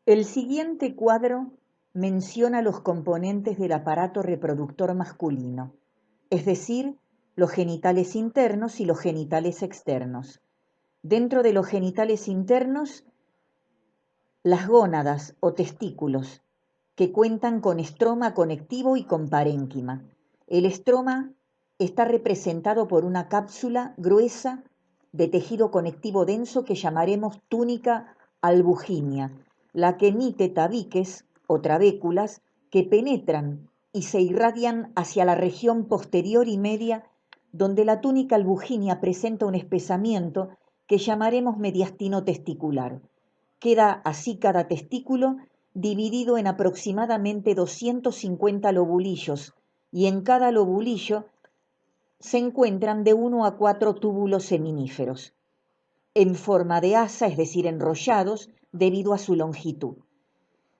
El siguiente cuadro menciona los componentes del aparato reproductor masculino, es decir, los genitales internos y los genitales externos. Dentro de los genitales internos, las gónadas o testículos, que cuentan con estroma conectivo y con parénquima. El estroma está representado por una cápsula gruesa de tejido conectivo denso que llamaremos túnica albuginea, la que emite tabiques o trabéculas que penetran y se irradian hacia la región posterior y media, donde la túnica albuginea presenta un espesamiento que llamaremos mediastino testicular. Queda así cada testículo dividido en aproximadamente 250 lobulillos, y en cada lobulillo se encuentran de 1 a 4 túbulos seminíferos, en forma de asa, es decir, enrollados debido a su longitud.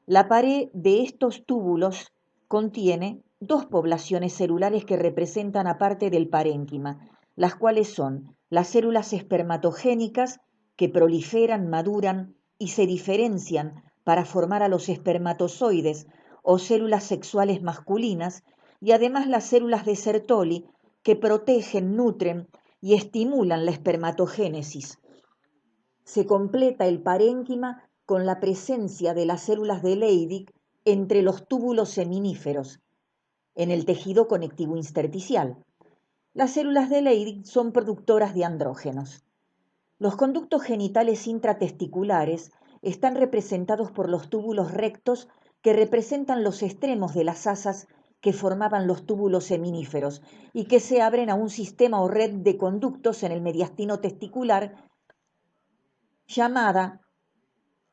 La pared de estos túbulos contiene dos poblaciones celulares que representan aparte del parénquima, las cuales son las células espermatogénicas que proliferan, maduran y se diferencian para formar a los espermatozoides o células sexuales masculinas, y además las células de Sertoli que protegen, nutren y estimulan la espermatogénesis. Se completa el parénquima con la presencia de las células de Leydig entre los túbulos seminíferos, en el tejido conectivo intersticial. Las células de Leydig son productoras de andrógenos. Los conductos genitales intratesticulares están representados por los túbulos rectos que representan los extremos de las asas que formaban los túbulos seminíferos y que se abren a un sistema o red de conductos en el mediastino testicular llamada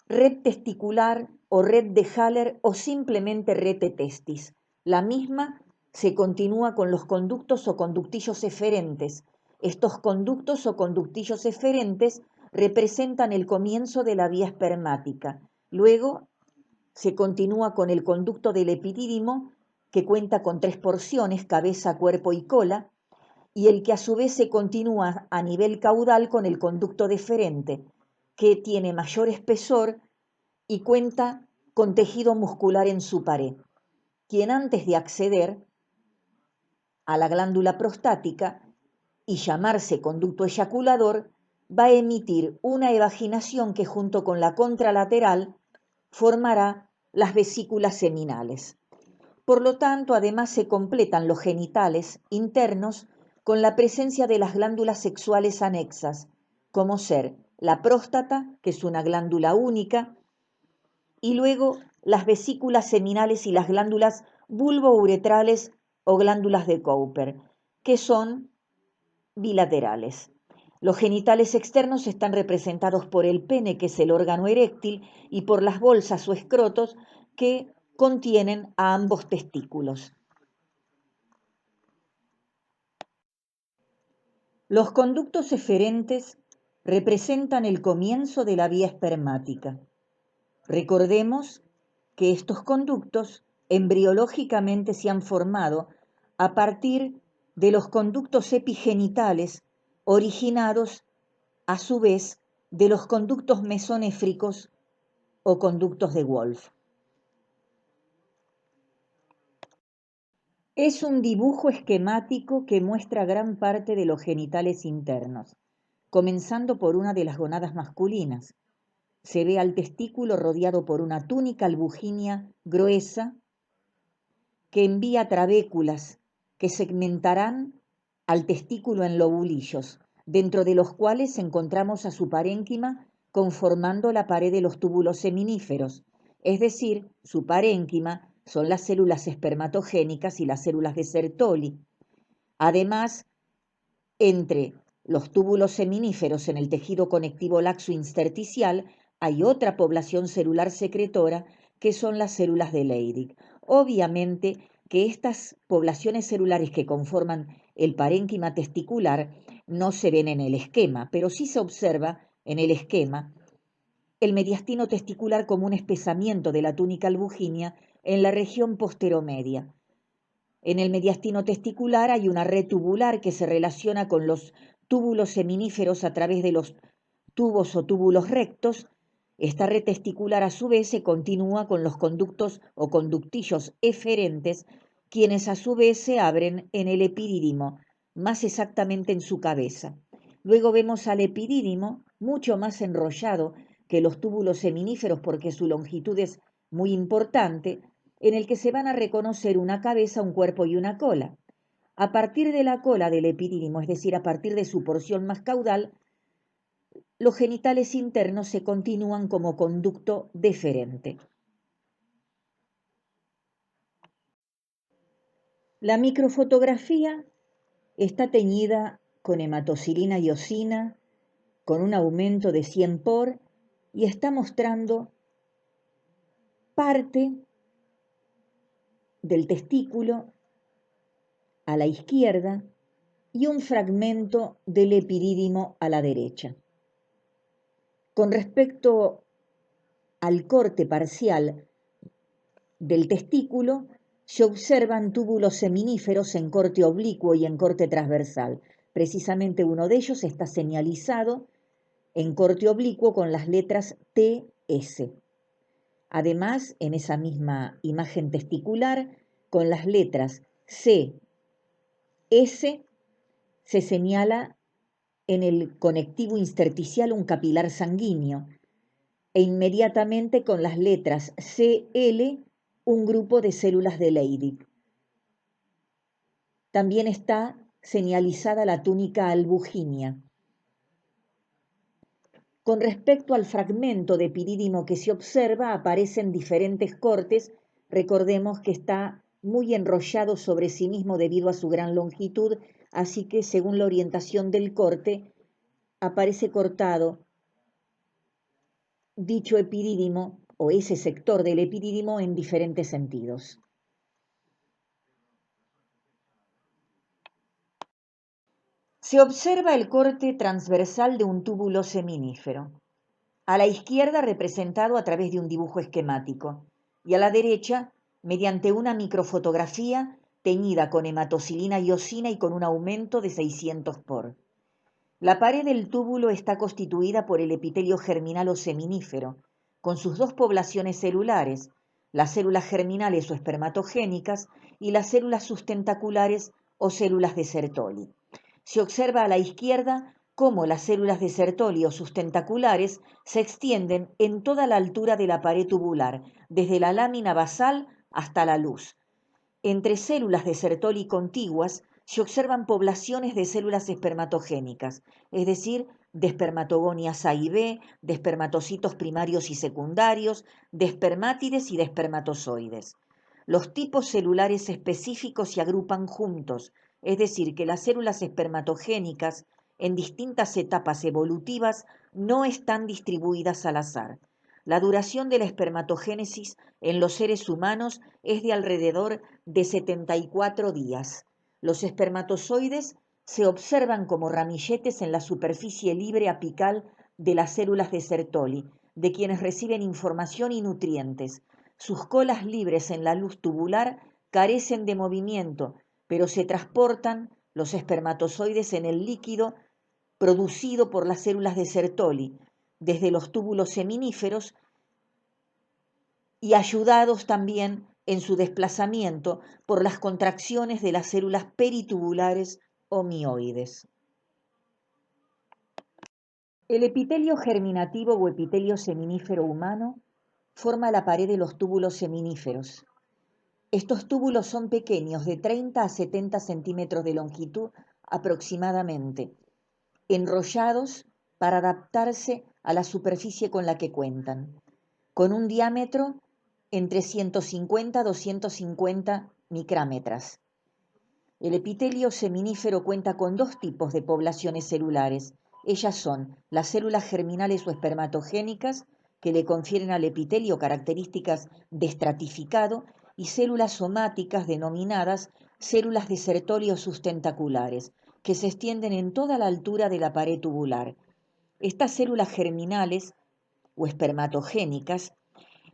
red testicular o red de Haller o simplemente red de testis. La misma se continúa con los conductos o conductillos eferentes. Estos conductos o conductillos eferentes representan el comienzo de la vía espermática. Luego se continúa con el conducto del epidídimo, que cuenta con 3 porciones, cabeza, cuerpo y cola, y el que a su vez se continúa a nivel caudal con el conducto deferente, que tiene mayor espesor y cuenta con tejido muscular en su pared, quien antes de acceder a la glándula prostática y llamarse conducto eyaculador, va a emitir una evaginación que junto con la contralateral formará las vesículas seminales. Por lo tanto, además se completan los genitales internos con la presencia de las glándulas sexuales anexas, como ser la próstata, que es una glándula única, y luego las vesículas seminales y las glándulas bulbouretrales o glándulas de Cowper, que son bilaterales. Los genitales externos están representados por el pene, que es el órgano eréctil, y por las bolsas o escrotos que contienen a ambos testículos. Los conductos eferentes representan el comienzo de la vía espermática. Recordemos que estos conductos embriológicamente se han formado a partir de los conductos epigenitales originados a su vez de los conductos mesonéfricos o conductos de Wolff. Es un dibujo esquemático que muestra gran parte de los genitales internos, comenzando por una de las gonadas masculinas. Se ve al testículo rodeado por una túnica albuginea gruesa que envía trabéculas que segmentarán al testículo en lobulillos, dentro de los cuales encontramos a su parénquima conformando la pared de los túbulos seminíferos, es decir, su parénquima son las células espermatogénicas y las células de Sertoli. Además, entre los túbulos seminíferos en el tejido conectivo laxo intersticial hay otra población celular secretora que son las células de Leydig. Obviamente que estas poblaciones celulares que conforman el parénquima testicular no se ven en el esquema, pero sí se observa en el esquema el mediastino testicular como un espesamiento de la túnica albuginea en la región posteromedia. En el mediastino testicular hay una red tubular que se relaciona con los túbulos seminíferos a través de los tubos o túbulos rectos, Esta red testicular a su vez se continúa con los conductos o conductillos eferentes, quienes a su vez se abren en el epidídimo, más exactamente en su cabeza. Luego vemos al epidídimo mucho más enrollado que los túbulos seminíferos porque su longitud es muy importante, en el que se van a reconocer una cabeza, un cuerpo y una cola. A partir de la cola del epidídimo, es decir, a partir de su porción más caudal, los genitales internos se continúan como conducto deferente. La microfotografía está teñida con hematocilina y osina, con un aumento de 100 por, y está mostrando parte del testículo a la izquierda y un fragmento del epidídimo a la derecha. Con respecto al corte parcial del testículo, se observan túbulos seminíferos en corte oblicuo y en corte transversal. Precisamente uno de ellos está señalizado en corte oblicuo con las letras TS. Además, en esa misma imagen testicular, con las letras CS se señala en el conectivo intersticial un capilar sanguíneo e inmediatamente con las letras CL un grupo de células de Leydig. También está señalizada la túnica albuginia. Con respecto al fragmento de epidídimo que se observa, aparecen diferentes cortes. Recordemos que está muy enrollado sobre sí mismo debido a su gran longitud, así que según la orientación del corte, aparece cortado dicho epidídimo o ese sector del epidídimo en diferentes sentidos. Se observa el corte transversal de un túbulo seminífero, a la izquierda representado a través de un dibujo esquemático y a la derecha mediante una microfotografía teñida con hematocilina y osina y con un aumento de 600 por. La pared del túbulo está constituida por el epitelio germinal o seminífero, con sus dos poblaciones celulares, las células germinales o espermatogénicas y las células sustentaculares o células de Sertoli. Se observa a la izquierda cómo las células de Sertoli o sustentaculares se extienden en toda la altura de la pared tubular, desde la lámina basal hasta la luz. Entre células de Sertoli contiguas se observan poblaciones de células espermatogénicas, es decir, de espermatogonias A y B, de espermatocitos primarios y secundarios, de espermátides y de espermatozoides. Los tipos celulares específicos se agrupan juntos, es decir, que las células espermatogénicas en distintas etapas evolutivas no están distribuidas al azar. La duración de la espermatogénesis en los seres humanos es de alrededor de 74 días. Los espermatozoides se observan como ramilletes en la superficie libre apical de las células de Sertoli, de quienes reciben información y nutrientes. Sus colas libres en la luz tubular carecen de movimiento, pero se transportan los espermatozoides en el líquido producido por las células de Sertoli, desde los túbulos seminíferos y ayudados también en su desplazamiento por las contracciones de las células peritubulares o mioides. El epitelio germinativo o epitelio seminífero humano forma la pared de los túbulos seminíferos. Estos túbulos son pequeños, de 30 a 70 centímetros de longitud aproximadamente, enrollados para adaptarse a la superficie con la que cuentan, con un diámetro entre 150 a 250 micrámetros. El epitelio seminífero cuenta con dos tipos de poblaciones celulares. Ellas son las células germinales o espermatogénicas, que le confieren al epitelio características de estratificado, y células somáticas denominadas células de Sertoli o sustentaculares, que se extienden en toda la altura de la pared tubular. Estas células germinales o espermatogénicas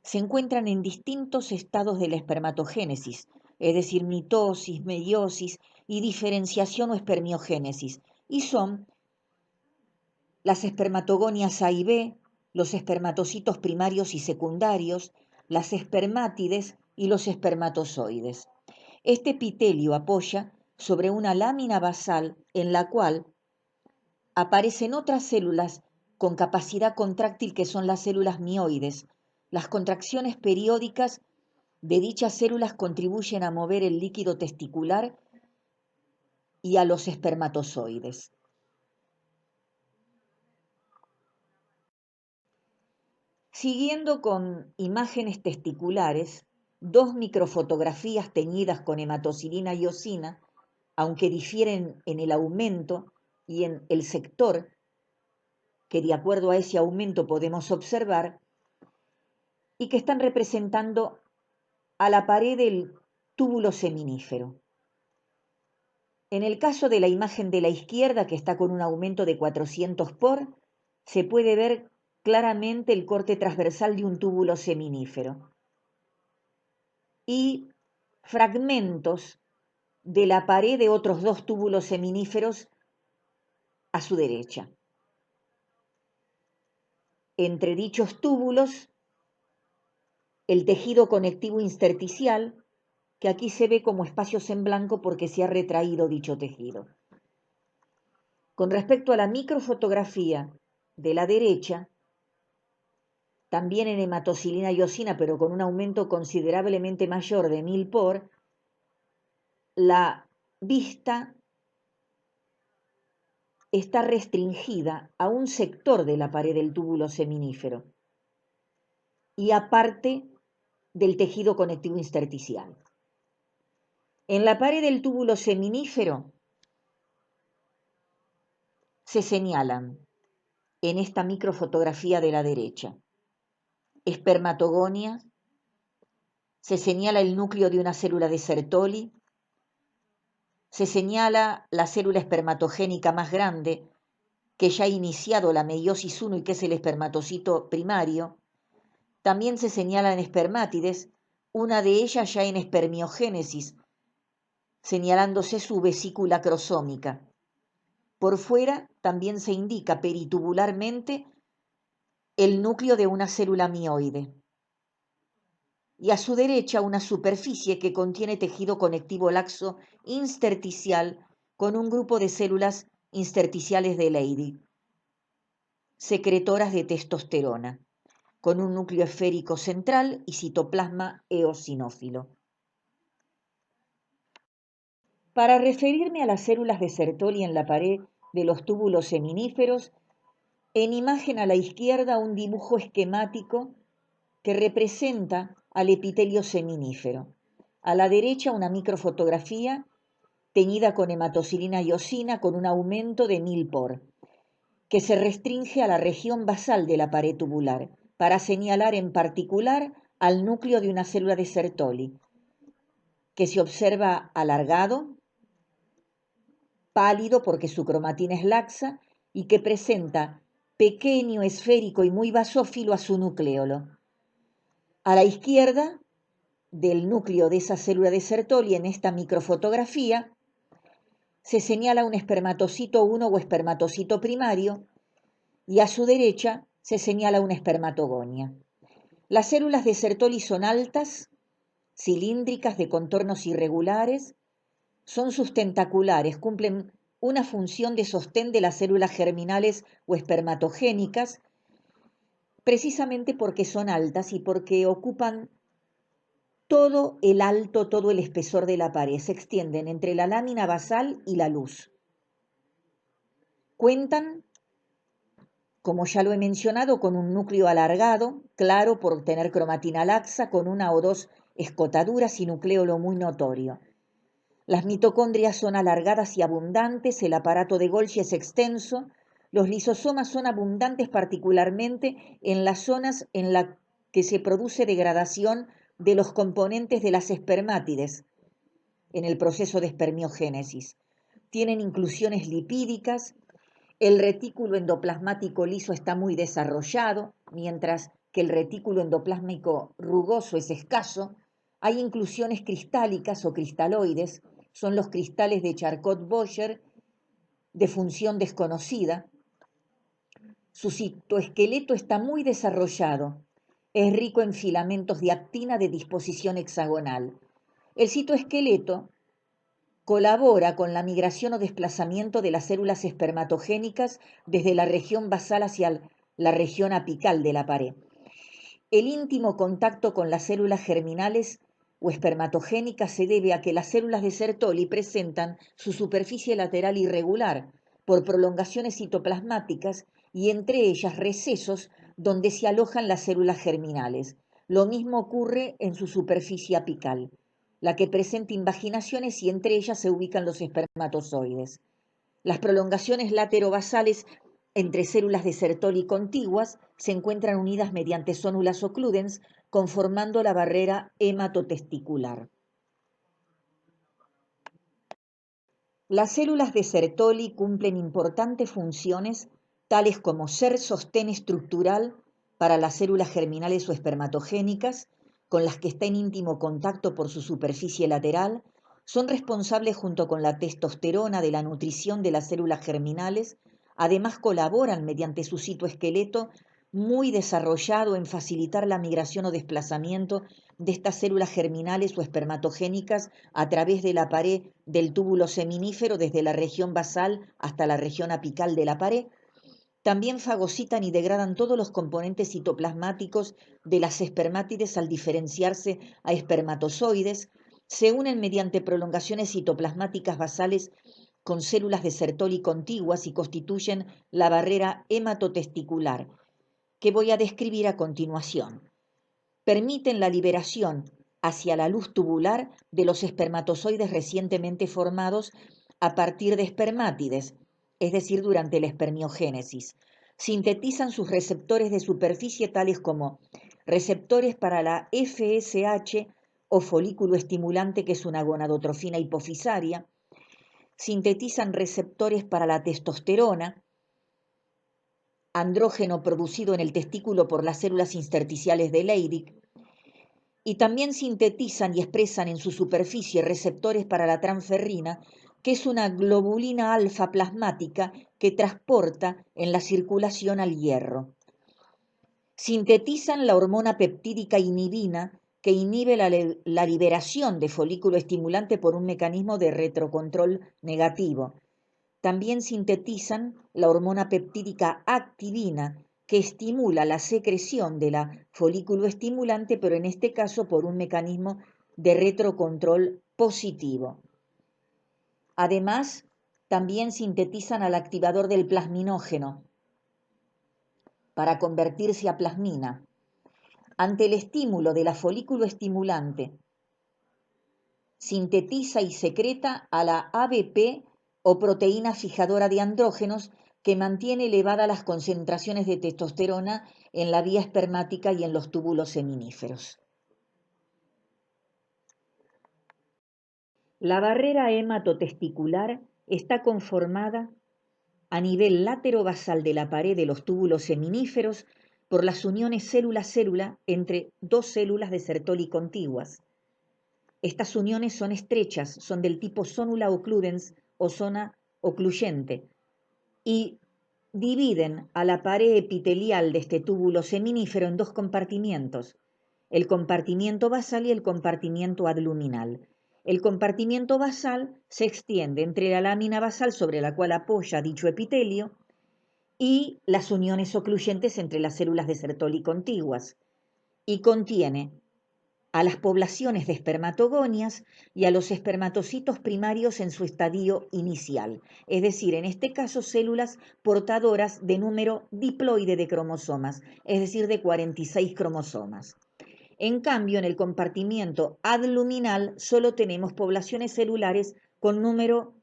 se encuentran en distintos estados de la espermatogénesis, es decir, mitosis, meiosis y diferenciación o espermiogénesis, y son las espermatogonias A y B, los espermatocitos primarios y secundarios, las espermátides y los espermatozoides. Este epitelio apoya sobre una lámina basal en la cual aparecen otras células con capacidad contráctil que son las células mioides. Las contracciones periódicas de dichas células contribuyen a mover el líquido testicular y a los espermatozoides. Siguiendo con imágenes testiculares, dos microfotografías teñidas con hematocilina y eosina, aunque difieren en el aumento y en el sector que de acuerdo a ese aumento podemos observar, y que están representando a la pared del túbulo seminífero. En el caso de la imagen de la izquierda, que está con un aumento de 400 por, se puede ver claramente el corte transversal de un túbulo seminífero y fragmentos de la pared de otros dos túbulos seminíferos a su derecha. Entre dichos túbulos, el tejido conectivo intersticial, que aquí se ve como espacios en blanco porque se ha retraído dicho tejido. Con respecto a la microfotografía de la derecha, también en hematocilina y eosina, pero con un aumento considerablemente mayor de 1000 por, la vista está restringida a un sector de la pared del túbulo seminífero y aparte del tejido conectivo intersticial. En la pared del túbulo seminífero se señalan en esta microfotografía de la derecha espermatogonias, se señala el núcleo de una célula de Sertoli, se señala la célula espermatogénica más grande que ya ha iniciado la meiosis 1 y que es el espermatocito primario. También se señalan espermátides, una de ellas ya en espermiogénesis, señalándose su vesícula crosómica. Por fuera también se indica peritubularmente el núcleo de una célula mioide. Y a su derecha una superficie que contiene tejido conectivo laxo intersticial con un grupo de células intersticiales de Leydig, secretoras de testosterona, con un núcleo esférico central y citoplasma eosinófilo. Para referirme a las células de Sertoli en la pared de los túbulos seminíferos, en imagen a la izquierda un dibujo esquemático que representa al epitelio seminífero. A la derecha una microfotografía teñida con hematocilina y eosina con un aumento de 1000 por, que se restringe a la región basal de la pared tubular para señalar en particular al núcleo de una célula de Sertoli, que se observa alargado, pálido porque su cromatina es laxa y que presenta pequeño, esférico y muy basófilo a su nucleolo. A la izquierda del núcleo de esa célula de Sertoli, en esta microfotografía, se señala un espermatocito 1 o espermatocito primario y a su derecha se señala una espermatogonia. Las células de Sertoli son altas, cilíndricas, de contornos irregulares, son sustentaculares, cumplen una función de sostén de las células germinales o espermatogénicas, precisamente porque son altas y porque ocupan todo el alto, todo el espesor de la pared, se extienden entre la lámina basal y la luz. Cuentan, como ya lo he mencionado, con un núcleo alargado, claro por tener cromatina laxa, con una o dos escotaduras y nucleolo muy notorio. Las mitocondrias son alargadas y abundantes, el aparato de Golgi es extenso, los lisosomas son abundantes particularmente en las zonas en las que se produce degradación de los componentes de las espermátides en el proceso de espermiogénesis. Tienen inclusiones lipídicas, el retículo endoplasmático liso está muy desarrollado, mientras que el retículo endoplasmático rugoso es escaso. Hay inclusiones cristálicas o cristaloides, son los cristales de Charcot-Boyer de función desconocida. Su citoesqueleto está muy desarrollado. Es rico en filamentos de actina de disposición hexagonal. El citoesqueleto colabora con la migración o desplazamiento de las células espermatogénicas desde la región basal hacia la región apical de la pared. El íntimo contacto con las células germinales o espermatogénicas se debe a que las células de Sertoli presentan su superficie lateral irregular por prolongaciones citoplasmáticas y entre ellas recesos donde se alojan las células germinales. Lo mismo ocurre en su superficie apical, la que presenta invaginaciones y entre ellas se ubican los espermatozoides. Las prolongaciones laterobasales entre células de Sertoli contiguas se encuentran unidas mediante zónulas ocludens, conformando la barrera hematotesticular. Las células de Sertoli cumplen importantes funciones, tales como ser sostén estructural para las células germinales o espermatogénicas, con las que está en íntimo contacto por su superficie lateral, son responsables junto con la testosterona de la nutrición de las células germinales, además colaboran mediante su citoesqueleto muy desarrollado en facilitar la migración o desplazamiento de estas células germinales o espermatogénicas a través de la pared del túbulo seminífero desde la región basal hasta la región apical de la pared. También fagocitan y degradan todos los componentes citoplasmáticos de las espermátides al diferenciarse a espermatozoides, se unen mediante prolongaciones citoplasmáticas basales con células de Sertoli contiguas y constituyen la barrera hematotesticular, que voy a describir a continuación. Permiten la liberación hacia la luz tubular de los espermatozoides recientemente formados a partir de espermátides, es decir, durante la espermiogénesis. Sintetizan sus receptores de superficie tales como receptores para la FSH o folículo estimulante, que es una gonadotrofina hipofisaria. Sintetizan receptores para la testosterona, andrógeno producido en el testículo por las células intersticiales de Leydig, y también sintetizan y expresan en su superficie receptores para la transferrina, que es una globulina alfa plasmática que transporta en la circulación al hierro. Sintetizan la hormona peptídica inhibina, que inhibe la liberación de folículo estimulante por un mecanismo de retrocontrol negativo. También sintetizan la hormona peptídica activina, que estimula la secreción de la folículo estimulante, pero en este caso por un mecanismo de retrocontrol positivo. Además, también sintetizan al activador del plasminógeno para convertirse a plasmina. Ante el estímulo de la folículo estimulante, sintetiza y secreta a la ABP o proteína fijadora de andrógenos, que mantiene elevadas las concentraciones de testosterona en la vía espermática y en los túbulos seminíferos. La barrera hematotesticular está conformada a nivel laterobasal de la pared de los túbulos seminíferos por las uniones célula-célula entre dos células de Sertoli contiguas. Estas uniones son estrechas, son del tipo zónula ocludens o zona ocluyente, y dividen a la pared epitelial de este túbulo seminífero en dos compartimientos, el compartimiento basal y el compartimiento adluminal. El compartimiento basal se extiende entre la lámina basal sobre la cual apoya dicho epitelio y las uniones ocluyentes entre las células de Sertoli contiguas, y contiene a las poblaciones de espermatogonias y a los espermatocitos primarios en su estadio inicial, es decir, en este caso células portadoras de número diploide de cromosomas, es decir, de 46 cromosomas. En cambio, en el compartimiento adluminal solo tenemos poblaciones celulares con número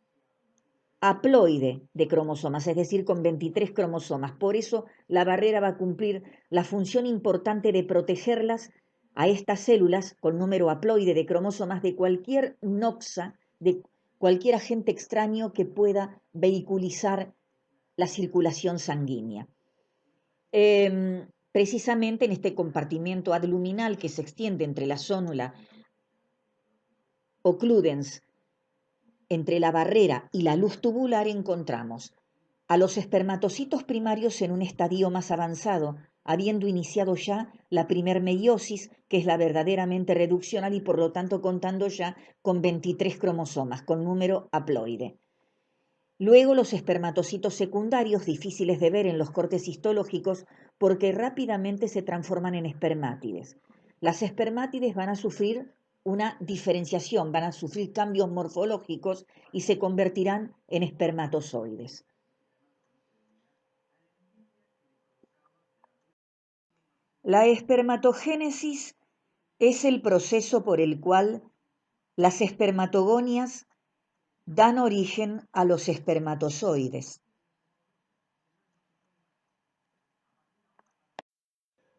haploide de cromosomas, es decir, con 23 cromosomas. Por eso la barrera va a cumplir la función importante de protegerlas a estas células con número haploide de cromosomas de cualquier noxa, de cualquier agente extraño que pueda vehiculizar la circulación sanguínea. Precisamente en este compartimiento adluminal que se extiende entre la zónula ocludens, entre la barrera y la luz tubular, encontramos a los espermatocitos primarios en un estadio más avanzado, habiendo iniciado ya la primer meiosis, que es la verdaderamente reduccional y por lo tanto contando ya con 23 cromosomas, con número haploide. Luego los espermatocitos secundarios, difíciles de ver en los cortes histológicos porque rápidamente se transforman en espermátides. Las espermátides van a sufrir una diferenciación, van a sufrir cambios morfológicos y se convertirán en espermatozoides. La espermatogénesis es el proceso por el cual las espermatogonias dan origen a los espermatozoides.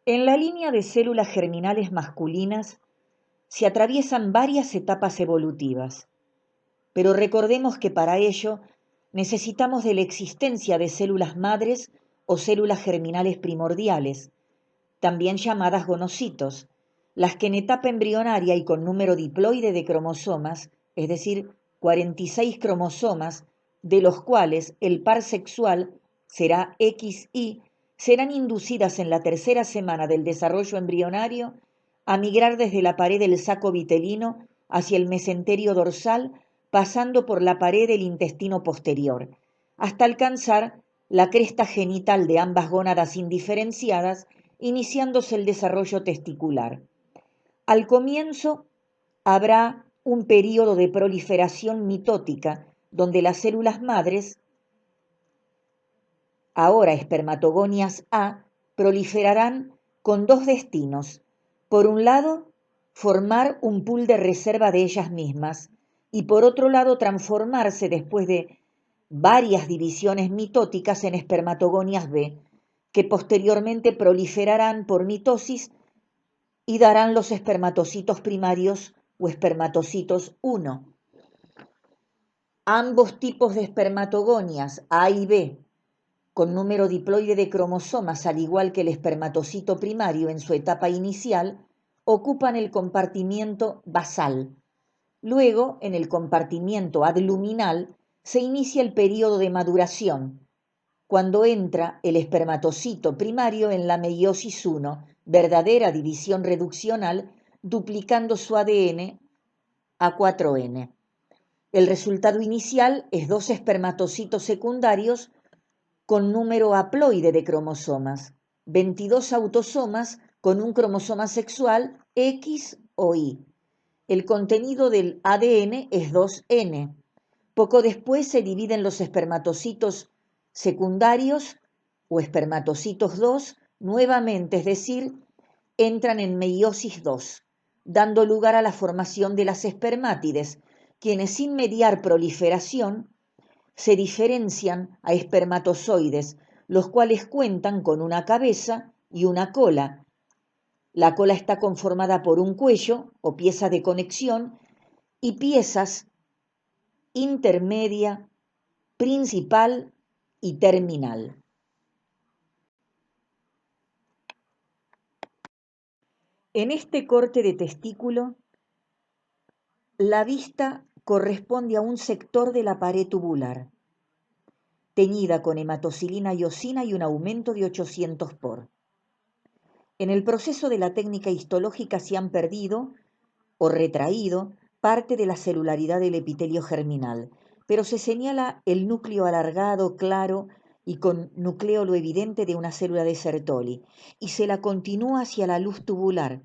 En la línea de células germinales masculinas se atraviesan varias etapas evolutivas, pero recordemos que para ello necesitamos de la existencia de células madres o células germinales primordiales, también llamadas gonocitos, las que en etapa embrionaria y con número diploide de cromosomas, es decir, 46 cromosomas, de los cuales el par sexual será XY, serán inducidas en la tercera semana del desarrollo embrionario a migrar desde la pared del saco vitelino hacia el mesenterio dorsal, pasando por la pared del intestino posterior, hasta alcanzar la cresta genital de ambas gónadas indiferenciadas, iniciándose el desarrollo testicular. Al comienzo habrá un período de proliferación mitótica donde las células madres, ahora espermatogonias A, proliferarán con dos destinos. Por un lado, formar un pool de reserva de ellas mismas y por otro lado transformarse después de varias divisiones mitóticas en espermatogonias B, que posteriormente proliferarán por mitosis y darán los espermatocitos primarios o espermatocitos 1. Ambos tipos de espermatogonias, A y B, con número diploide de cromosomas, al igual que el espermatocito primario en su etapa inicial, ocupan el compartimiento basal. Luego, en el compartimiento adluminal, se inicia el período de maduración, cuando entra el espermatocito primario en la meiosis 1, verdadera división reduccional, duplicando su ADN a 4N. El resultado inicial es dos espermatocitos secundarios con número haploide de cromosomas, 22 autosomas con un cromosoma sexual X o Y. El contenido del ADN es 2N. Poco después se dividen los espermatocitos secundarios o espermatocitos 2 nuevamente, es decir, entran en meiosis 2, dando lugar a la formación de las espermátides, quienes sin mediar proliferación se diferencian a espermatozoides, los cuales cuentan con una cabeza y una cola. La cola está conformada por un cuello o pieza de conexión y piezas intermedia, principal y terminal. En este corte de testículo, la vista corresponde a un sector de la pared tubular, teñida con hematocilina y osina y un aumento de 800 por. En el proceso de la técnica histológica se han perdido o retraído parte de la celularidad del epitelio germinal, pero se señala el núcleo alargado, claro y con nucleolo evidente de una célula de Sertoli, y se la continúa hacia la luz tubular,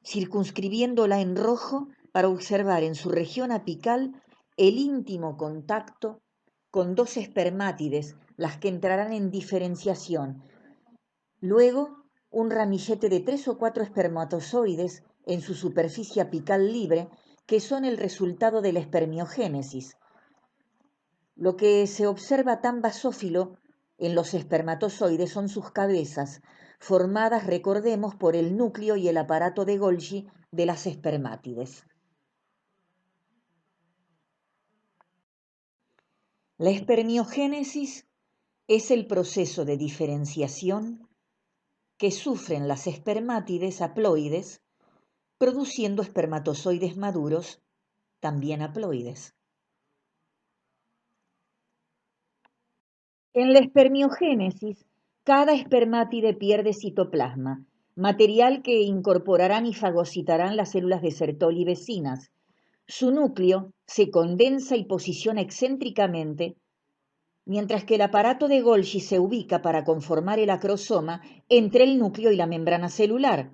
circunscribiéndola en rojo para observar en su región apical el íntimo contacto con dos espermátides, las que entrarán en diferenciación. Luego, un ramillete de 3 o 4 espermatozoides en su superficie apical libre, que son el resultado de la espermiogénesis. Lo que se observa tan basófilo en los espermatozoides son sus cabezas, formadas, recordemos, por el núcleo y el aparato de Golgi de las espermátides. La espermiogénesis es el proceso de diferenciación que sufren las espermátides haploides, produciendo espermatozoides maduros, también haploides. En la espermiogénesis, cada espermátide pierde citoplasma, material que incorporarán y fagocitarán las células de Sertoli vecinas. Su núcleo se condensa y posiciona excéntricamente, mientras que el aparato de Golgi se ubica para conformar el acrosoma entre el núcleo y la membrana celular.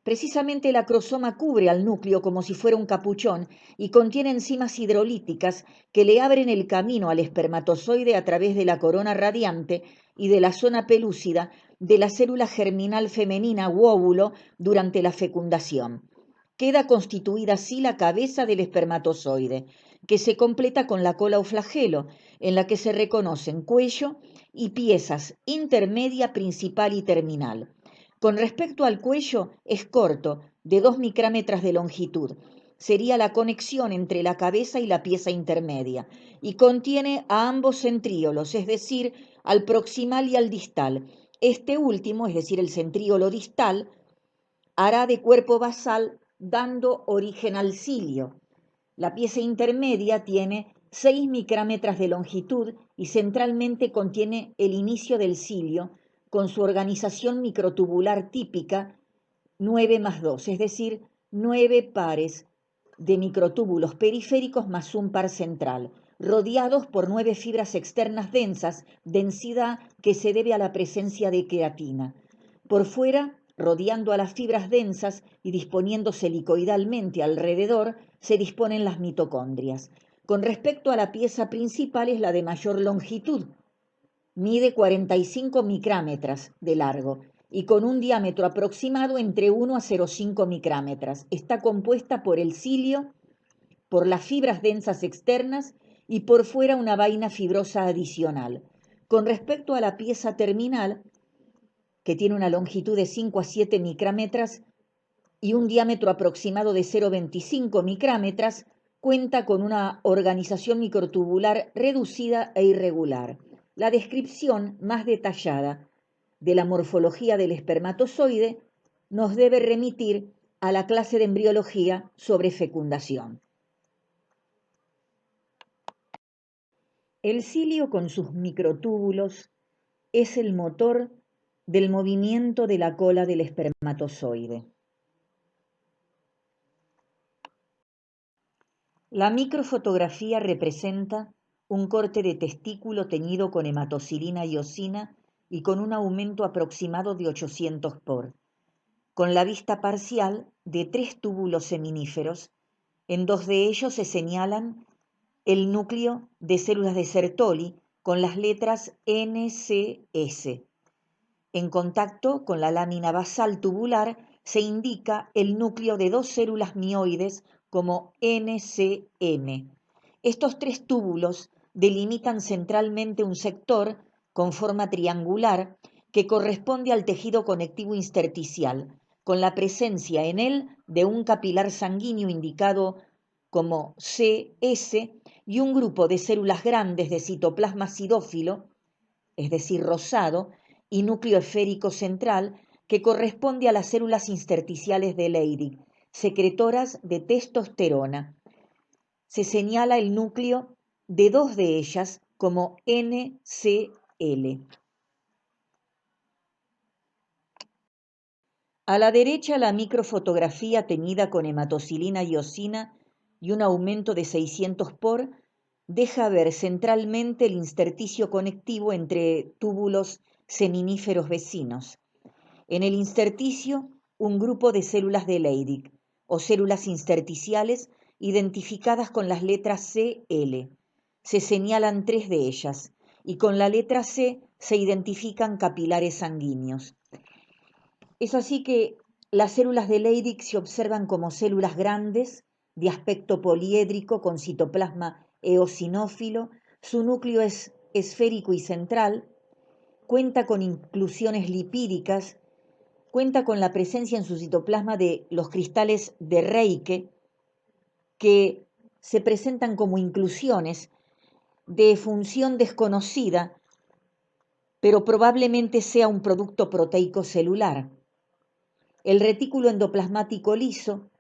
Precisamente el acrosoma cubre al núcleo como si fuera un capuchón y contiene enzimas hidrolíticas que le abren el camino al espermatozoide a través de la corona radiante y de la zona pelúcida de la célula germinal femenina u óvulo durante la fecundación. Queda constituida así la cabeza del espermatozoide, que se completa con la cola o flagelo, en la que se reconocen cuello y piezas intermedia, principal y terminal. Con respecto al cuello, es corto, de 2 micrómetros de longitud. Sería la conexión entre la cabeza y la pieza intermedia, y contiene a ambos centríolos, es decir, al proximal y al distal. Este último, es decir, el centríolo distal, hará de cuerpo basal dando origen al cilio. La pieza intermedia tiene 6 micrómetros de longitud y centralmente contiene el inicio del cilio con su organización microtubular típica 9+2, es decir, 9 pares de microtúbulos periféricos más un par central, rodeados por 9 fibras externas densas, densidad que se debe a la presencia de queratina. Por fuera, rodeando a las fibras densas y disponiéndose helicoidalmente alrededor, se disponen las mitocondrias. Con respecto a la pieza principal, es la de mayor longitud, mide 45 micrómetros de largo y con un diámetro aproximado entre 1 a 0,5 micrómetros. Está compuesta por el cilio, por las fibras densas externas y por fuera una vaina fibrosa adicional. Con respecto a la pieza terminal, que tiene una longitud de 5 a 7 micrómetros y un diámetro aproximado de 0,25 micrómetros, cuenta con una organización microtubular reducida e irregular. La descripción más detallada de la morfología del espermatozoide nos debe remitir a la clase de embriología sobre fecundación. El cilio con sus microtúbulos es el motor del movimiento de la cola del espermatozoide. La microfotografía representa un corte de testículo teñido con hematocilina y osina y con un aumento aproximado de 800 por, con la vista parcial de 3 túbulos seminíferos. En 2 de ellos se señalan el núcleo de células de Sertoli con las letras NCS. En contacto con la lámina basal tubular se indica el núcleo de 2 células mioides como NCM. Estos 3 túbulos delimitan centralmente un sector con forma triangular que corresponde al tejido conectivo intersticial, con la presencia en él de un capilar sanguíneo indicado como CS y un grupo de células grandes de citoplasma acidófilo, es decir, rosado, y núcleo esférico central, que corresponde a las células intersticiales de Leydig, secretoras de testosterona. Se señala el núcleo de 2 de ellas como NCL. A la derecha, la microfotografía teñida con hematocilina y osina y un aumento de 600 por deja ver centralmente el intersticio conectivo entre túbulos seminíferos vecinos. En el intersticio, un grupo de células de Leydig, o células intersticiales identificadas con las letras CL. Se señalan 3 de ellas, y con la letra C se identifican capilares sanguíneos. Es así que las células de Leydig se observan como células grandes, de aspecto poliédrico, con citoplasma eosinófilo. Su núcleo es esférico y central, cuenta con inclusiones lipídicas, cuenta con la presencia en su citoplasma de los cristales de Reike, que se presentan como inclusiones de función desconocida, pero probablemente sea un producto proteico celular. El retículo endoplasmático liso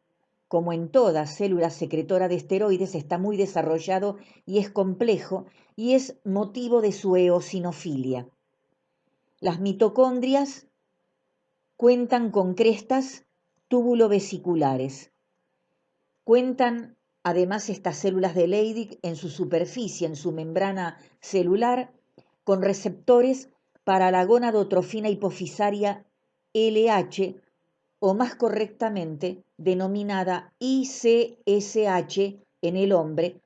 como en toda célula secretora de esteroides, está muy desarrollado y es complejo y es motivo de su eosinofilia. Las mitocondrias cuentan con crestas túbulo-vesiculares. Cuentan además estas células de Leydig en su superficie, en su membrana celular, con receptores para la gonadotrofina hipofisaria LH, o más correctamente denominada ICSH en el hombre,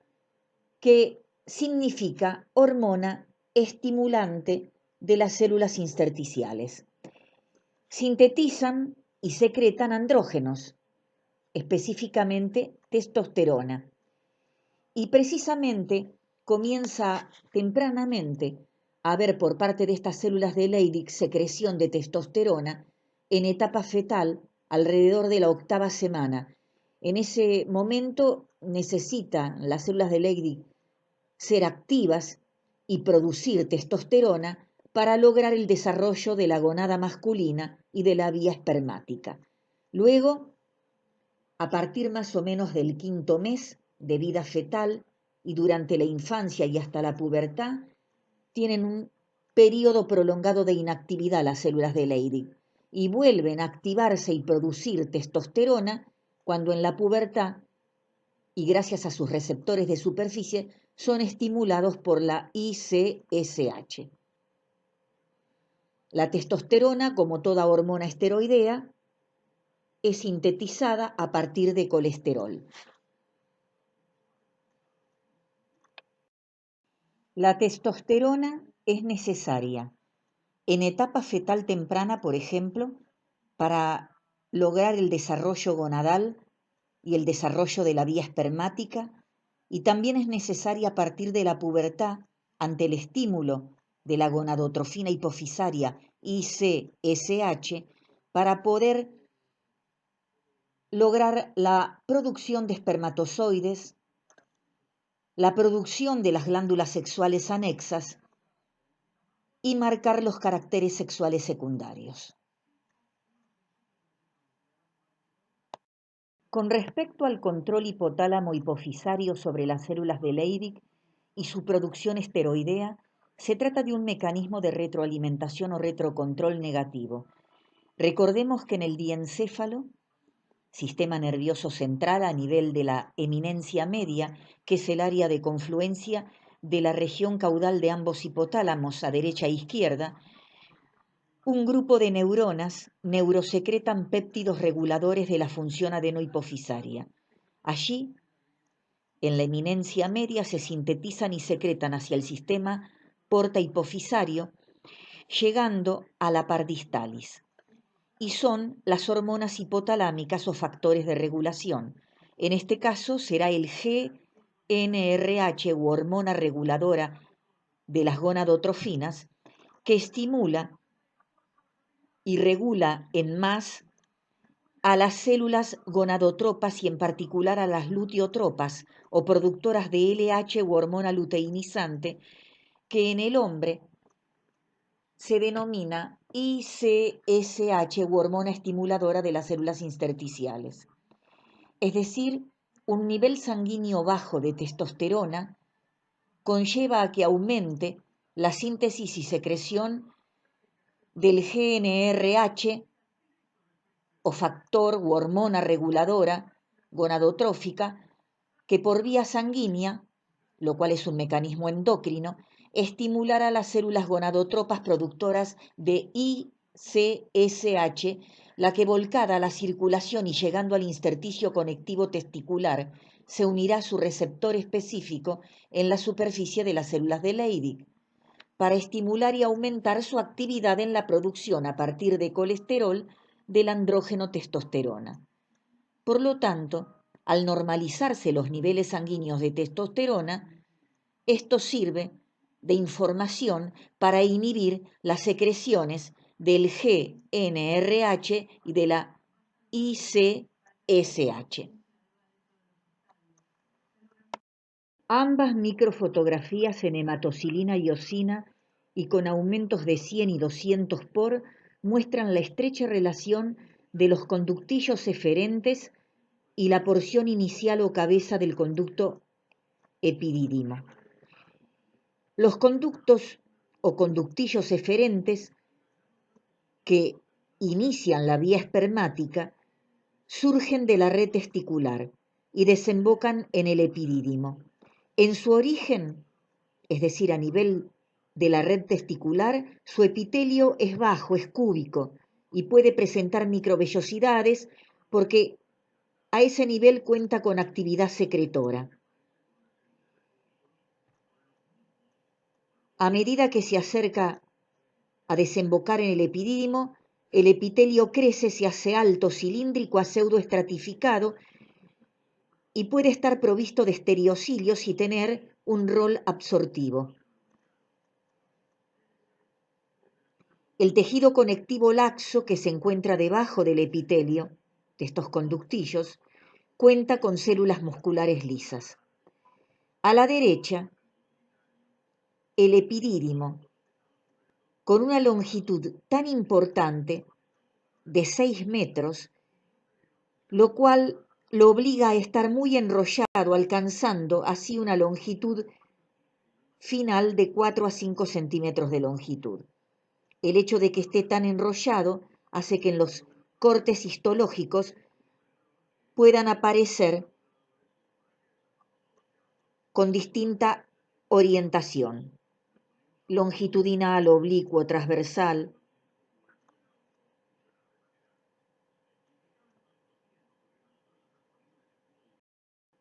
que significa hormona estimulante de las células intersticiales. Sintetizan y secretan andrógenos, específicamente testosterona. Y precisamente comienza tempranamente a haber por parte de estas células de Leydig secreción de testosterona en etapa fetal alrededor de la 8ª semana. En ese momento necesitan las células de Leydig ser activas y producir testosterona para lograr el desarrollo de la gonada masculina y de la vía espermática. Luego, a partir más o menos del 5º mes de vida fetal y durante la infancia y hasta la pubertad, tienen un periodo prolongado de inactividad las células de Leydig y vuelven a activarse y producir testosterona cuando en la pubertad, y gracias a sus receptores de superficie, son estimulados por la ICSH. La testosterona, como toda hormona esteroidea, es sintetizada a partir de colesterol. La testosterona es necesaria en etapa fetal temprana, por ejemplo, para lograr el desarrollo gonadal y el desarrollo de la vía espermática, y también es necesaria a partir de la pubertad ante el estímulo de la gonadotrofina hipofisaria ICSH para poder lograr la producción de espermatozoides, la producción de las glándulas sexuales anexas y marcar los caracteres sexuales secundarios. Con respecto al control hipotálamo hipofisario sobre las células de Leydig y su producción esteroidea, se trata de un mecanismo de retroalimentación o retrocontrol negativo. Recordemos que en el diencéfalo, sistema nervioso central a nivel de la eminencia media, que es el área de confluencia de la región caudal de ambos hipotálamos a derecha e izquierda, un grupo de neuronas neurosecretan péptidos reguladores de la función adenohipofisaria. Allí, en la eminencia media, se sintetizan y secretan hacia el sistema porta-hipofisario, llegando a la pardistalis. Y son las hormonas hipotalámicas o factores de regulación. En este caso será el GnRH u hormona reguladora de las gonadotrofinas, que estimula y regula en más a las células gonadotropas y en particular a las luteotropas o productoras de LH u hormona luteinizante, que en el hombre se denomina ICSH u hormona estimuladora de las células intersticiales. Es decir, un nivel sanguíneo bajo de testosterona conlleva a que aumente la síntesis y secreción del GnRH o factor u hormona reguladora gonadotrófica que por vía sanguínea, lo cual es un mecanismo endocrino, estimulará las células gonadotropas productoras de ICSH, la que volcada a la circulación y llegando al intersticio conectivo testicular, se unirá a su receptor específico en la superficie de las células de Leydig, para estimular y aumentar su actividad en la producción a partir de colesterol del andrógeno testosterona. Por lo tanto, al normalizarse los niveles sanguíneos de testosterona, esto sirve de información para inhibir las secreciones del GnRH y de la ICSH. Ambas microfotografías en hematocilina y eosina y con aumentos de 100 y 200 muestran la estrecha relación de los conductillos eferentes y la porción inicial o cabeza del conducto epidídimo. Los conductos o conductillos eferentes que inician la vía espermática surgen de la red testicular y desembocan en el epidídimo. En su origen, es decir, a nivel de la red testicular, su epitelio es bajo, es cúbico y puede presentar microvellosidades porque a ese nivel cuenta con actividad secretora. A medida que se acerca a desembocar en el epidídimo, el epitelio crece, se hace alto, cilíndrico a pseudoestratificado y puede estar provisto de estereocilios y tener un rol absortivo. El tejido conectivo laxo que se encuentra debajo del epitelio, de estos conductillos, cuenta con células musculares lisas. A la derecha, el epidídimo, con una longitud tan importante de 6 metros, lo cual lo obliga a estar muy enrollado, alcanzando así una longitud final de 4 a 5 centímetros de longitud. El hecho de que esté tan enrollado hace que en los cortes histológicos puedan aparecer con distinta orientación, longitudinal, oblicuo, transversal.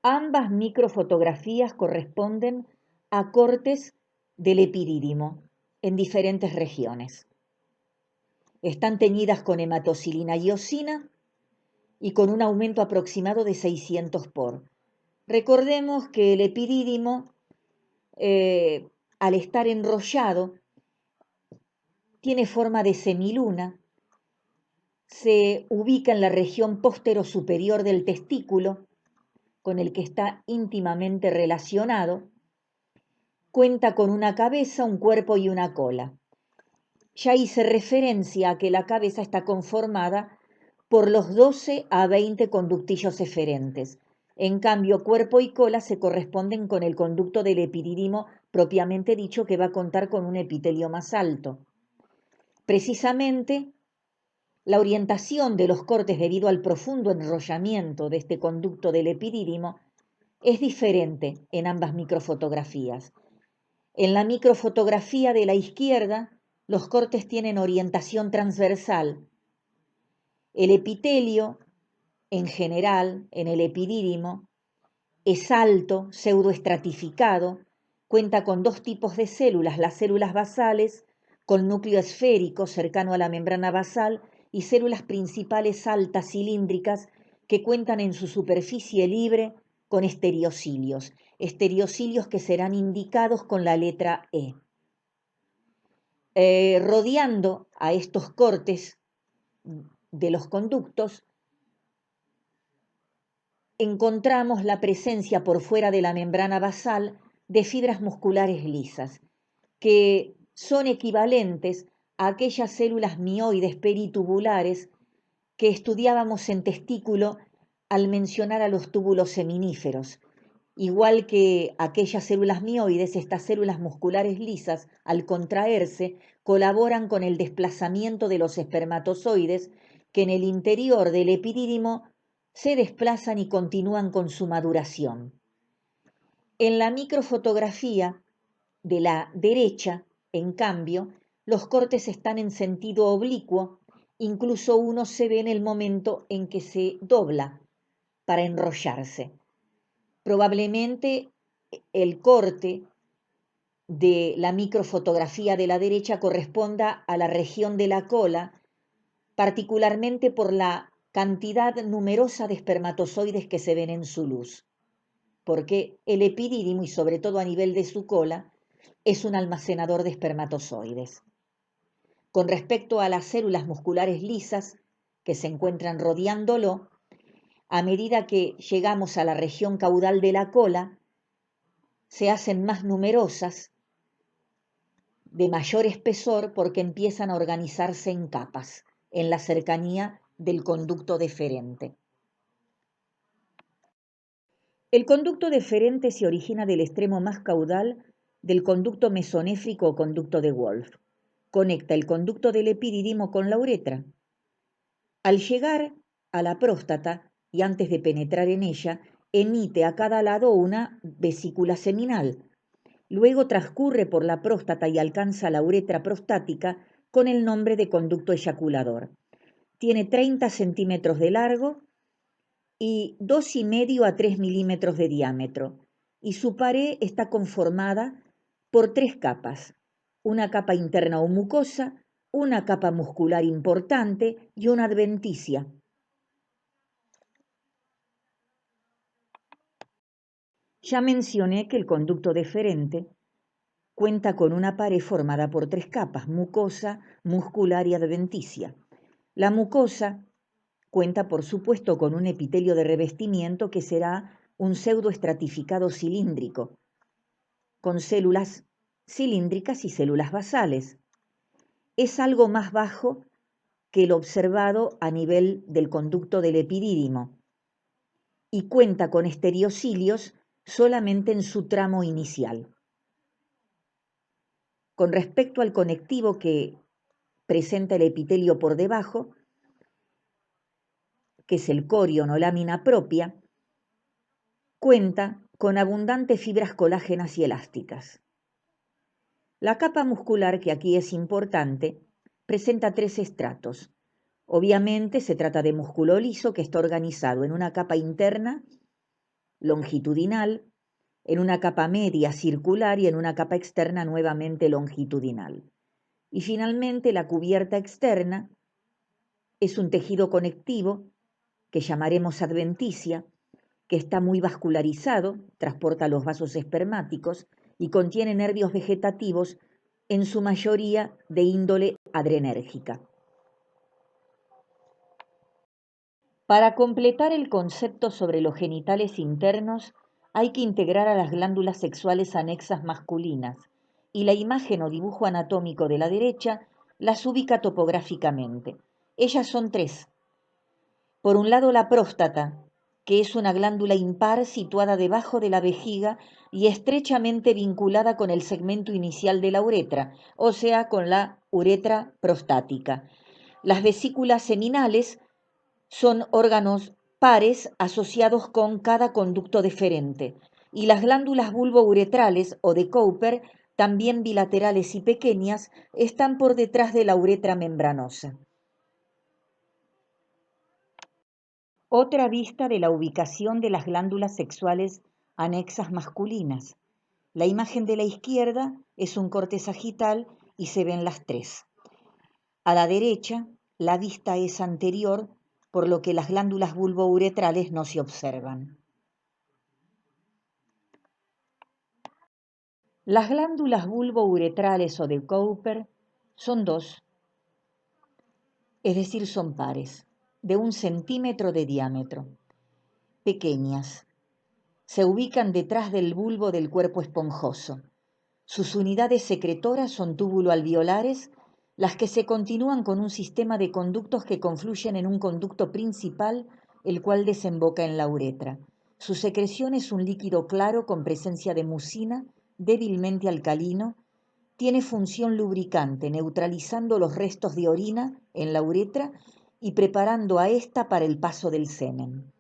Ambas microfotografías corresponden a cortes del epidídimo en diferentes regiones. Están teñidas con hematocilina y eosina y con un aumento aproximado de 600 por. Recordemos que el epidídimo, al estar enrollado, tiene forma de semiluna, se ubica en la región postero-superior del testículo, con el que está íntimamente relacionado, cuenta con una cabeza, un cuerpo y una cola. Ya hice referencia a que la cabeza está conformada por los 12 a 20 conductillos eferentes. En cambio, cuerpo y cola se corresponden con el conducto del epidídimo propiamente dicho, que va a contar con un epitelio más alto. Precisamente, la orientación de los cortes debido al profundo enrollamiento de este conducto del epidídimo es diferente en ambas microfotografías. En la microfotografía de la izquierda, los cortes tienen orientación transversal. El epitelio, en general, en el epidídimo, es alto, pseudoestratificado, cuenta con 2 tipos de células, las células basales, con núcleo esférico cercano a la membrana basal, y células principales altas cilíndricas que cuentan en su superficie libre con estereocilios que serán indicados con la letra E. Rodeando a estos cortes de los conductos, encontramos la presencia por fuera de la membrana basal de fibras musculares lisas, que son equivalentes a aquellas células mioides peritubulares que estudiábamos en testículo al mencionar a los túbulos seminíferos. Igual que aquellas células mioides, estas células musculares lisas, al contraerse, colaboran con el desplazamiento de los espermatozoides que en el interior del epidídimo se desplazan y continúan con su maduración. En la microfotografía de la derecha, en cambio, los cortes están en sentido oblicuo, incluso uno se ve en el momento en que se dobla para enrollarse. Probablemente el corte de la microfotografía de la derecha corresponda a la región de la cola, particularmente por la cantidad numerosa de espermatozoides que se ven en su luz, porque el epidídimo, y sobre todo a nivel de su cola, es un almacenador de espermatozoides. Con respecto a las células musculares lisas que se encuentran rodeándolo, a medida que llegamos a la región caudal de la cola, se hacen más numerosas, de mayor espesor, porque empiezan a organizarse en capas, en la cercanía del conducto deferente. El conducto deferente se origina del extremo más caudal del conducto mesonéfrico o conducto de Wolff. Conecta el conducto del epidídimo con la uretra. Al llegar a la próstata y antes de penetrar en ella, emite a cada lado una vesícula seminal. Luego transcurre por la próstata y alcanza la uretra prostática con el nombre de conducto eyaculador. Tiene 30 centímetros de largo y 2,5 a 3 milímetros de diámetro, y su pared está conformada por 3 capas: una capa interna o mucosa, una capa muscular importante y una adventicia. Ya mencioné que el conducto deferente cuenta con una pared formada por 3 capas: mucosa, muscular y adventicia. La mucosa cuenta, por supuesto, con un epitelio de revestimiento que será un pseudoestratificado cilíndrico, con células cilíndricas y células basales. Es algo más bajo que el observado a nivel del conducto del epidídimo y cuenta con estereocilios solamente en su tramo inicial. Con respecto al conectivo que presenta el epitelio por debajo, que es el corion o lámina propia, cuenta con abundantes fibras colágenas y elásticas. La capa muscular, que aquí es importante, presenta 3 estratos. Obviamente se trata de músculo liso que está organizado en una capa interna longitudinal, en una capa media circular y en una capa externa nuevamente longitudinal. Y finalmente la cubierta externa es un tejido conectivo que llamaremos adventicia, que está muy vascularizado, transporta los vasos espermáticos y contiene nervios vegetativos, en su mayoría de índole adrenérgica. Para completar el concepto sobre los genitales internos, hay que integrar a las glándulas sexuales anexas masculinas, y la imagen o dibujo anatómico de la derecha las ubica topográficamente. Ellas son 3. Por un lado, la próstata, que es una glándula impar situada debajo de la vejiga y estrechamente vinculada con el segmento inicial de la uretra, o sea, con la uretra prostática. Las vesículas seminales son órganos pares asociados con cada conducto deferente, y las glándulas bulbouretrales o de Cowper, también bilaterales y pequeñas, están por detrás de la uretra membranosa. Otra vista de la ubicación de las glándulas sexuales anexas masculinas. La imagen de la izquierda es un corte sagital y se ven las 3. A la derecha, la vista es anterior, por lo que las glándulas bulbouretrales no se observan. Las glándulas bulbouretrales o de Cowper son 2, es decir, son pares, de 1 centímetro de diámetro, pequeñas. Se ubican detrás del bulbo del cuerpo esponjoso. Sus unidades secretoras son túbulo-alveolares, las que se continúan con un sistema de conductos que confluyen en un conducto principal, el cual desemboca en la uretra. Su secreción es un líquido claro con presencia de mucina, débilmente alcalino. Tiene función lubricante, neutralizando los restos de orina en la uretra y preparando a ésta para el paso del semen.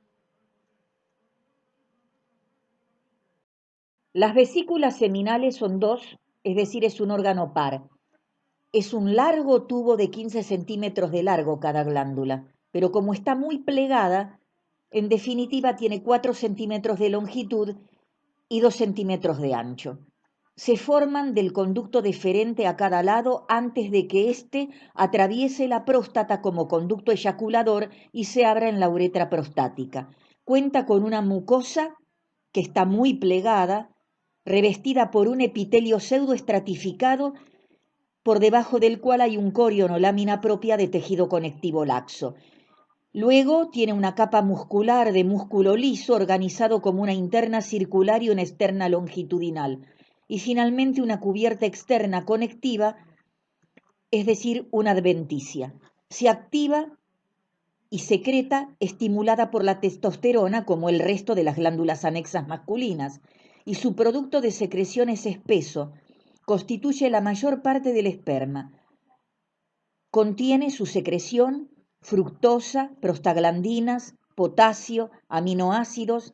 Las vesículas seminales son 2, es decir, es un órgano par. Es un largo tubo de 15 centímetros de largo cada glándula, pero como está muy plegada, en definitiva tiene 4 centímetros de longitud y 2 centímetros de ancho. Se forman del conducto deferente a cada lado antes de que éste atraviese la próstata como conducto eyaculador y se abra en la uretra prostática. Cuenta con una mucosa que está muy plegada, revestida por un epitelio pseudoestratificado, por debajo del cual hay un corion o lámina propia de tejido conectivo laxo. Luego tiene una capa muscular de músculo liso organizado como una interna circular y una externa longitudinal. Y finalmente una cubierta externa conectiva, es decir, una adventicia. Se activa y secreta estimulada por la testosterona como el resto de las glándulas anexas masculinas, y su producto de secreción es espeso, constituye la mayor parte del esperma. Contiene su secreción fructosa, prostaglandinas, potasio, aminoácidos,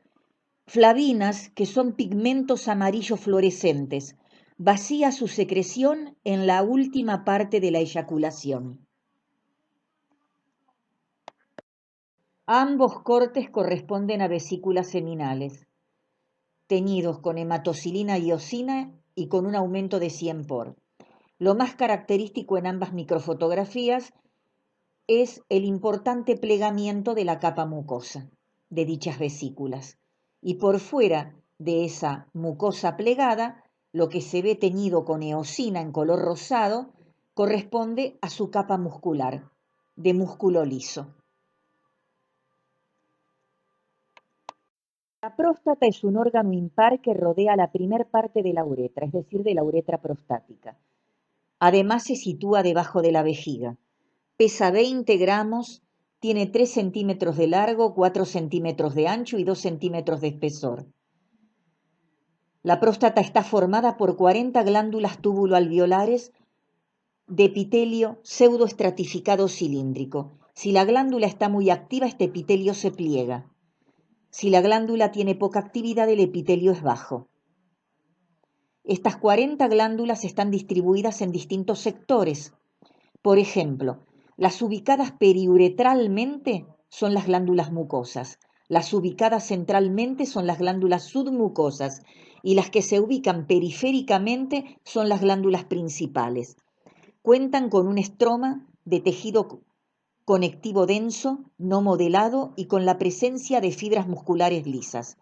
flavinas, que son pigmentos amarillos fluorescentes. Vacía su secreción en la última parte de la eyaculación. Ambos cortes corresponden a vesículas seminales, teñidos con hematocilina y eosina y con un aumento de 100 por. Lo más característico en ambas microfotografías es el importante plegamiento de la capa mucosa de dichas vesículas. Y por fuera de esa mucosa plegada, lo que se ve teñido con eosina en color rosado corresponde a su capa muscular, de músculo liso. La próstata es un órgano impar que rodea la primer parte de la uretra, es decir, de la uretra prostática. Además se sitúa debajo de la vejiga. Pesa 20 gramos, tiene 3 centímetros de largo, 4 centímetros de ancho y 2 centímetros de espesor. La próstata está formada por 40 glándulas túbulo-alveolares de epitelio pseudoestratificado cilíndrico. Si la glándula está muy activa, este epitelio se pliega. Si la glándula tiene poca actividad, el epitelio es bajo. Estas 40 glándulas están distribuidas en distintos sectores. Por ejemplo, las ubicadas periuretralmente son las glándulas mucosas, las ubicadas centralmente son las glándulas submucosas y las que se ubican periféricamente son las glándulas principales. Cuentan con un estroma de tejido conectivo denso, no modelado y con la presencia de fibras musculares lisas.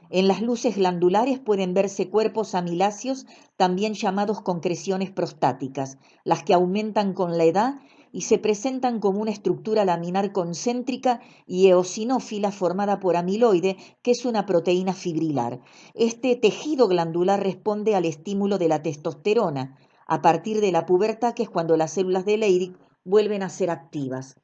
En las luces glandulares pueden verse cuerpos amiláceos, también llamados concreciones prostáticas, las que aumentan con la edad y se presentan como una estructura laminar concéntrica y eosinófila formada por amiloide, que es una proteína fibrilar. Este tejido glandular responde al estímulo de la testosterona a partir de la pubertad, que es cuando las células de Leydig vuelven a ser activas.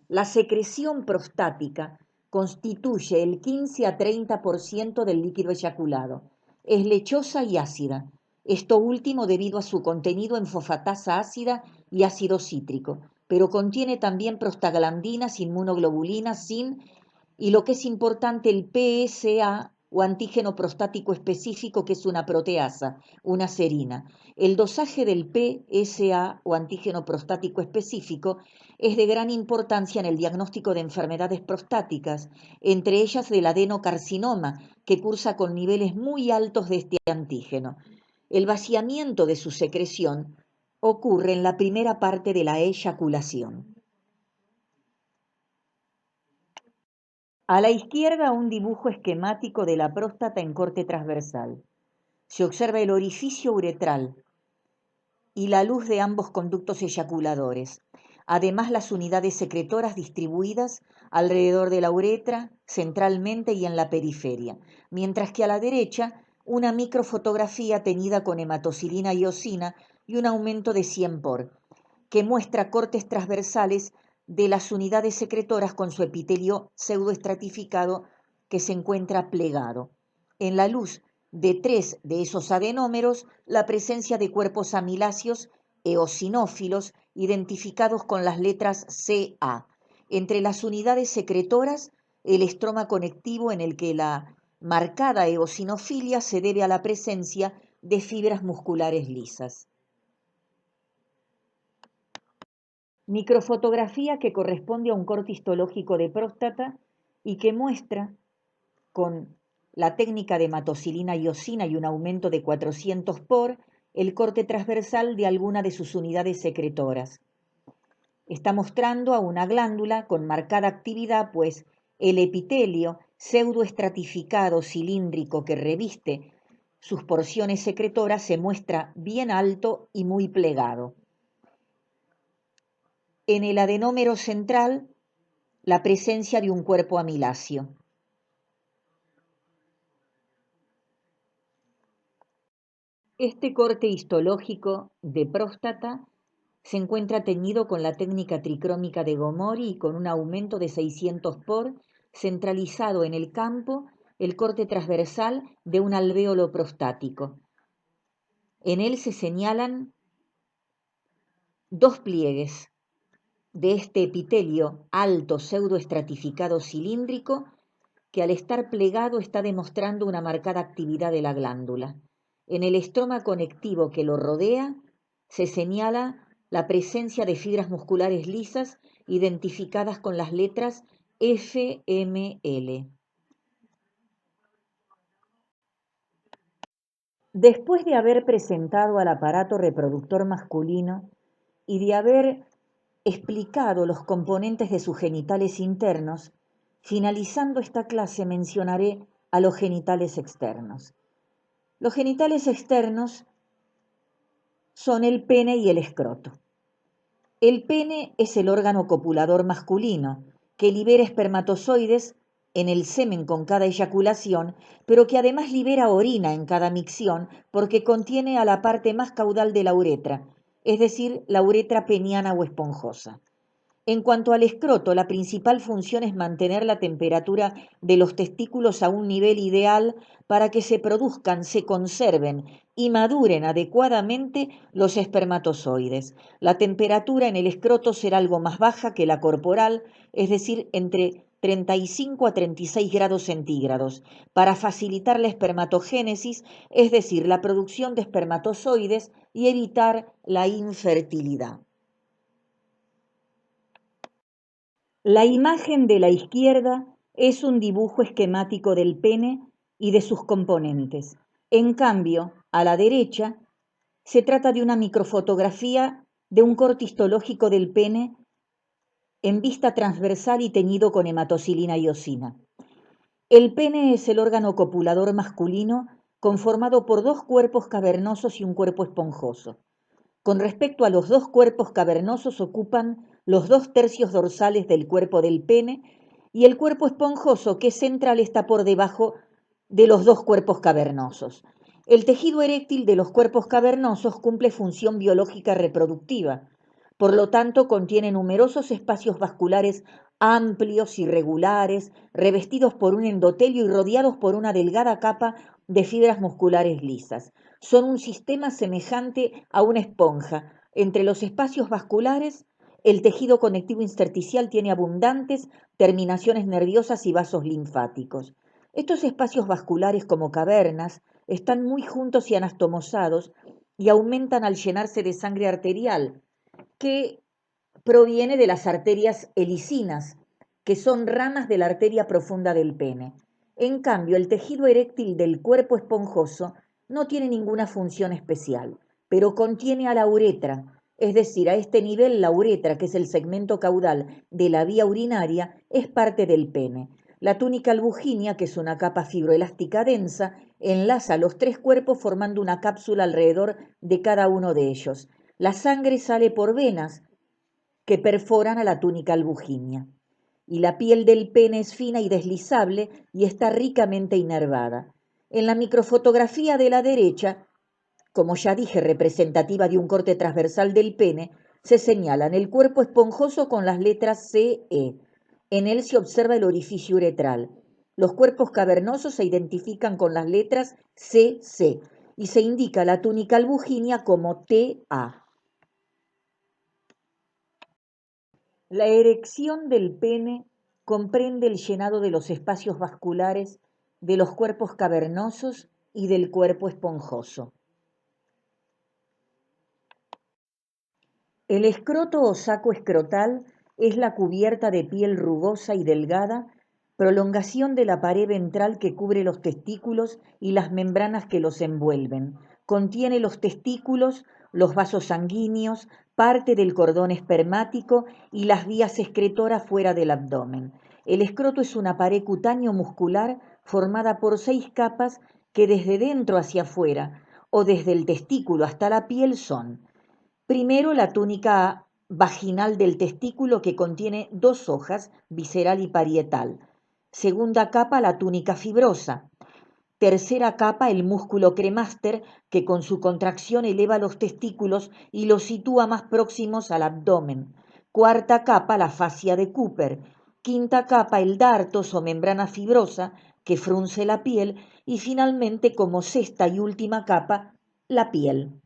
La secreción prostática constituye el 15 a 30% del líquido eyaculado. Es lechosa y ácida, esto último debido a su contenido en fosfatasa ácida y ácido cítrico, pero contiene también prostaglandinas, inmunoglobulinas, zinc y lo que es importante, el PSA o antígeno prostático específico, que es una proteasa, una serina. El dosaje del PSA o antígeno prostático específico es de gran importancia en el diagnóstico de enfermedades prostáticas, entre ellas del adenocarcinoma, que cursa con niveles muy altos de este antígeno. El vaciamiento de su secreción ocurre en la primera parte de la eyaculación. A la izquierda, un dibujo esquemático de la próstata en corte transversal. Se observa el orificio uretral y la luz de ambos conductos eyaculadores. Además, las unidades secretoras distribuidas alrededor de la uretra, centralmente y en la periferia. Mientras que a la derecha, una microfotografía teñida con hematocilina y eosina y un aumento de 100 por, que muestra cortes transversales de las unidades secretoras con su epitelio pseudoestratificado que se encuentra plegado. En la luz de 3 de esos adenómeros, la presencia de cuerpos amiláceos eosinófilos identificados con las letras CA. Entre las unidades secretoras, el estroma conectivo en el que la marcada eosinofilia se debe a la presencia de fibras musculares lisas. Microfotografía que corresponde a un corte histológico de próstata y que muestra, con la técnica de hematocilina y eosina y un aumento de 400 por, el corte transversal de alguna de sus unidades secretoras. Está mostrando a una glándula con marcada actividad, pues el epitelio pseudoestratificado cilíndrico que reviste sus porciones secretoras se muestra bien alto y muy plegado. En el adenómero central, la presencia de un cuerpo amiláceo. Este corte histológico de próstata Se encuentra teñido con la técnica tricrómica de Gomori y con un aumento de 600 por, centralizado en el campo, el corte transversal de un alvéolo prostático. En él se señalan dos pliegues de este epitelio alto pseudoestratificado cilíndrico que al estar plegado está demostrando una marcada actividad de la glándula. En el estroma conectivo que lo rodea se señala la presencia de fibras musculares lisas identificadas con las letras FML. Después de haber presentado al aparato reproductor masculino y de haber explicado los componentes de sus genitales internos, finalizando esta clase mencionaré a los genitales externos. Los genitales externos son el pene y el escroto. El pene es el órgano copulador masculino que libera espermatozoides en el semen con cada eyaculación, pero que además libera orina en cada micción porque contiene a la parte más caudal de la uretra, es decir, la uretra peniana o esponjosa. En cuanto al escroto, la principal función es mantener la temperatura de los testículos a un nivel ideal para que se produzcan, se conserven y maduren adecuadamente los espermatozoides. La temperatura en el escroto será algo más baja que la corporal, es decir, entre 35 a 36 grados centígrados, para facilitar la espermatogénesis, es decir, la producción de espermatozoides y evitar la infertilidad. La imagen de la izquierda es un dibujo esquemático del pene y de sus componentes. En cambio, a la derecha, se trata de una microfotografía de un corte histológico del pene en vista transversal y teñido con hematocilina y osina. El pene es el órgano copulador masculino conformado por dos cuerpos cavernosos y un cuerpo esponjoso. Con respecto a los dos cuerpos cavernosos ocupan los 2/3 dorsales del cuerpo del pene y el cuerpo esponjoso, que es central, está por debajo de los dos cuerpos cavernosos. El tejido eréctil de los cuerpos cavernosos cumple función biológica reproductiva. Por lo tanto, contiene numerosos espacios vasculares amplios, irregulares, revestidos por un endotelio y rodeados por una delgada capa de fibras musculares lisas. Son un sistema semejante a una esponja. Entre los espacios vasculares, el tejido conectivo intersticial tiene abundantes terminaciones nerviosas y vasos linfáticos. Estos espacios vasculares, como cavernas, están muy juntos y anastomosados y aumentan al llenarse de sangre arterial, que proviene de las arterias helicinas, que son ramas de la arteria profunda del pene. En cambio, el tejido eréctil del cuerpo esponjoso no tiene ninguna función especial, pero contiene a la uretra, es decir, a este nivel la uretra, que es el segmento caudal de la vía urinaria, es parte del pene. La túnica albuginea, que es una capa fibroelástica densa, enlaza los tres cuerpos formando una cápsula alrededor de cada uno de ellos. La sangre sale por venas que perforan a la túnica albuginea. Y la piel del pene es fina y deslizable y está ricamente inervada. En la microfotografía de la derecha, como ya dije, representativa de un corte transversal del pene, se señalan el cuerpo esponjoso con las letras CE. En él se observa el orificio uretral. Los cuerpos cavernosos se identifican con las letras CC y se indica la túnica albuginea como TA. La erección del pene comprende el llenado de los espacios vasculares de los cuerpos cavernosos y del cuerpo esponjoso. El escroto o saco escrotal es la cubierta de piel rugosa y delgada, prolongación de la pared ventral que cubre los testículos y las membranas que los envuelven. Contiene los testículos, los vasos sanguíneos, parte del cordón espermático y las vías excretoras fuera del abdomen. El escroto es una pared cutáneo muscular formada por 6 capas que desde dentro hacia afuera o desde el testículo hasta la piel son: primero, la túnica vaginal del testículo, que contiene 2 hojas, visceral y parietal. Segunda capa, la túnica fibrosa. Tercera capa, el músculo cremaster, que con su contracción eleva los testículos y los sitúa más próximos al abdomen. Cuarta capa, la fascia de Cooper. Quinta capa, el dartos o membrana fibrosa, que frunce la piel. Y finalmente, como sexta y última capa, la piel.